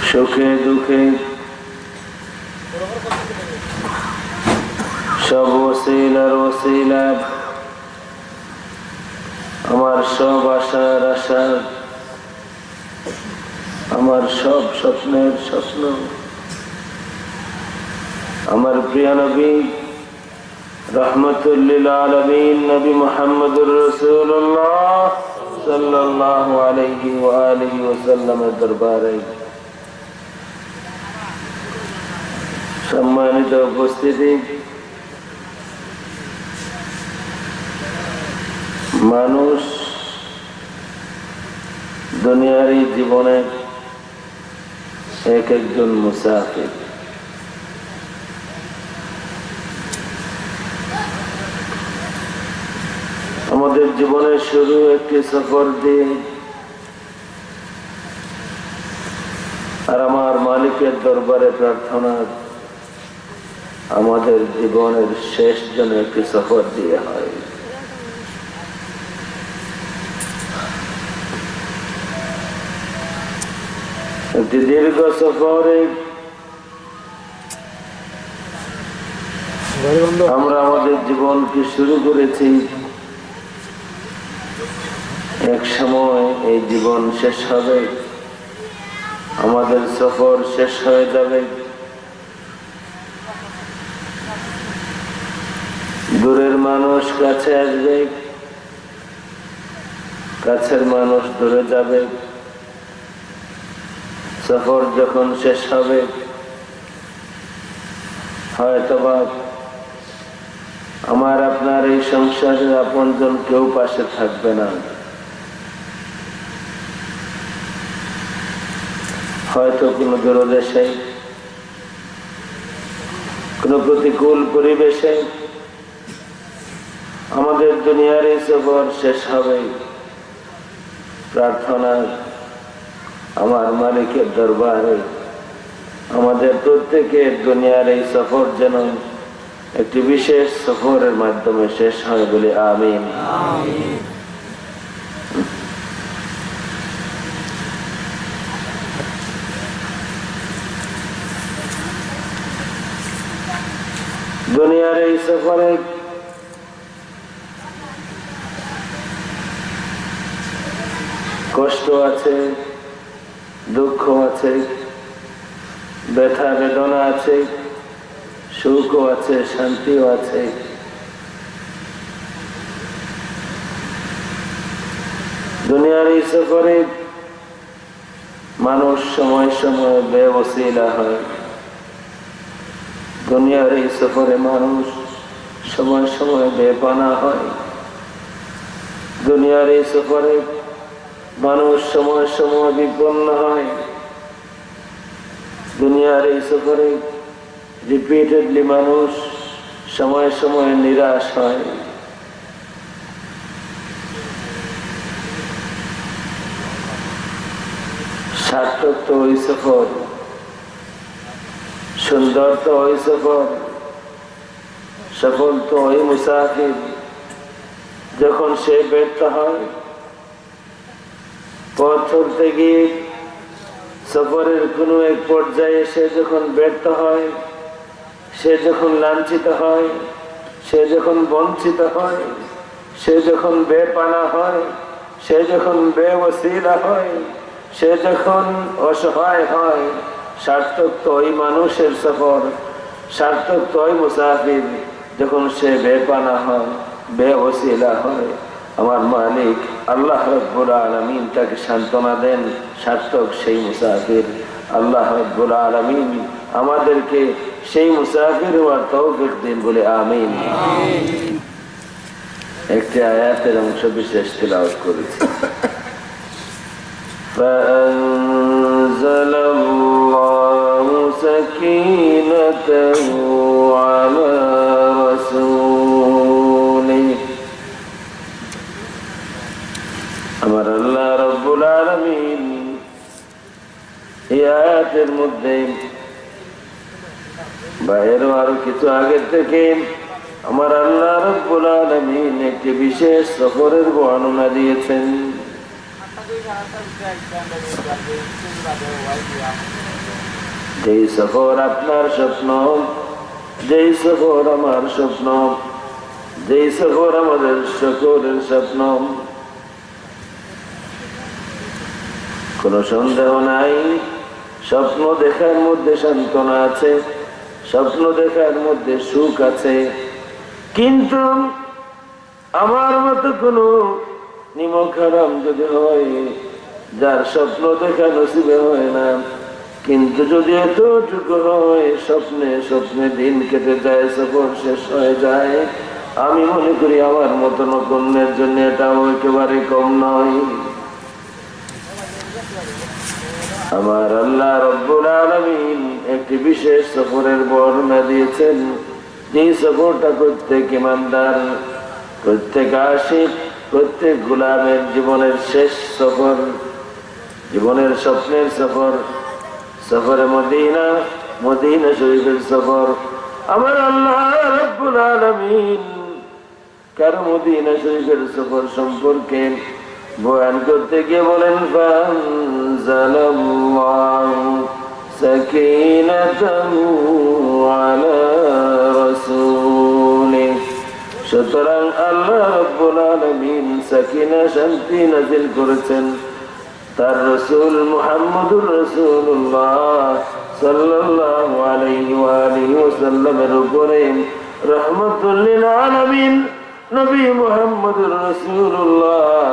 সুখে দুঃখে সব ওসিলার ওসিলা, আমার সব আশার আশা, আমার সব স্বপ্নের স্বপ্ন, আমার প্রিয় নবী রহমতুল লিল আলামিন নবী মুহাম্মদুর রাসূলুল্লাহ সাল্লাল্লাহু আলাইহি ওয়া আলিহি ওয়াসাল্লামের দরবারে সম্মানিত উপস্থিতি, মানুষ দুনিয়ার এই জীবনে এক একজন মুসাফির। আমাদের জীবনের শুরু একটি সফর দিয়ে, আর আমার মালিকের দরবারে প্রার্থনা আমাদের জীবনের শেষ জন্য একটি সফর দিয়ে হয়। একটি দীর্ঘ সফরে আমরা আমাদের জীবনকে শুরু করেছি। এক সময় এই জীবন শেষ হবে, আমাদের সফর শেষ হয়ে যাবে। দূরের মানুষ কাছে আসবে, কাছের মানুষ দূরে যাবে। সফর যখন শেষ হবে, হয়তোবা আমার আপনার এই সংসারের আপনজন কেউ পাশে থাকবে না। হয়তো কোনো দূরদেশে, কোনো প্রতিকূল পরিবেশে আমাদের দুনিয়ার এই সফর শেষ হবে। প্রার্থনা আমার মালিকের দরবারে আমাদের প্রত্যেকের দুনিয়ার এই সফর যেন একটি বিশেষ সফরের মাধ্যমে শেষ হয় বলে আমিন। দুনিয়ার এই সফরে কষ্ট আছে, দুঃখ আছে, ব্যথা বেদনা আছে, সুখও আছে, শান্তিও আছে। দুনিয়ার এই সফরে মানুষ সময় সময় বেওসিলা হয়। দুনিয়ার এই সফরে মানুষ সময় সময় বেপানা হয়। দুনিয়ার এই সফরে মানুষ সময় সময় বিপন্ন হয়। দুনিয়ার এই সফরে রিপিটেডলি মানুষ সময় সময় নিরাশ হয়। সার্থক তো ওই সফর, সুন্দর তো ওই সফর, সফল তো ওই মুসাফির যখন সে ব্যর্থ হয়। পথ চলতে গিয়ে সফরের কোনো এক পর্যায়ে সে যখন ব্যর্থ হয়, সে যখন লাঞ্ছিত হয়, সে যখন বঞ্চিত হয়, সে যখন বেপানা হয়, সে যখন বেওসিলা হয়, সে যখন অসহায় হয়, সার্থক তো ওই মানুষের সফর, সার্থক তো ওই মুসাফির যখন সে বেপানা হয়, বেওসিলা হয়। আমার মালিক আল্লাহ রাব্বুল আলামিন তাকে সান্ত্বনা দেন, সার্থক সেই মুসাফির। আল্লাহ রাব্বুল আলামিন আমাদেরকে সেই মুসাফির হওয়ার তৌফিক দিন বলে আমিন। একটি আয়াতের অংশ বিশেষ তিলাওয়াত করেছি। فأنزل الله سكينته على رسوله। আমার আল্লাহ রাব্বুল আলামিন এই আয়াতের মধ্যে বাইরেও আরো কিছু আগে থেকে আমার আল্লাহ রাব্বুল আলামিন একটি বিশেষ সফরের বর্ণনা দিয়েছেন। যেই সফর আপনার স্বপ্ন, যেই সফর আমার স্বপ্ন, যেই সফর আমাদের সকলের স্বপ্ন, কোনো সন্দেহ নাই স্বপ্ন দেখার মধ্যে সান্ত্বনা আছে, স্বপ্ন দেখার মধ্যে সুখ আছে। কিন্তু আমার মতো কোনো নিমক হারাম যদি হয়, যার স্বপ্ন দেখা নসিবে হয় না, কিন্তু যদি এতটুকু হয় স্বপ্নে স্বপ্নে দিন কেটে যায়, সফর শেষ হয়ে যায়, আমি মনে করি আমার মতো নগণ্যের জন্য এটাও একেবারে কম নয়। আমার আল্লাহ রব্বুল আলামিন একটি বিশেষ সফরের বর্ণনা দিয়েছেন, যে সফরটা প্রত্যেক ইমানদার, প্রত্যেক আশিক, প্রত্যেক গোলামের জীবনের শেষ সফর, জীবনের স্বপ্নের সফর, সফরে মদিনা, মদিনা শরীফের সফর। আমার আল্লাহ রব্বুল আলামিন কারো মদিনা শরীফের সফর সম্পর্কে বয়ান করতে গিয়ে বলেন, ফানজালাল্লাহু সাকিনাতাহু আলা রাসূলিহি। সুতরাং আল্লাহ রাব্বুল আলামিন সাকিনা, শান্তি নাযিল করেছেন তার রাসূল মুহাম্মদুর রাসূলুল্লাহ সাল্লাল্লাহু আলাইহি ওয়া আলিহি ওয়াসাল্লামের উপরে, রাহমাতুল লিল আলামিন নবী মুহাম্মদুর রাসূলুল্লাহ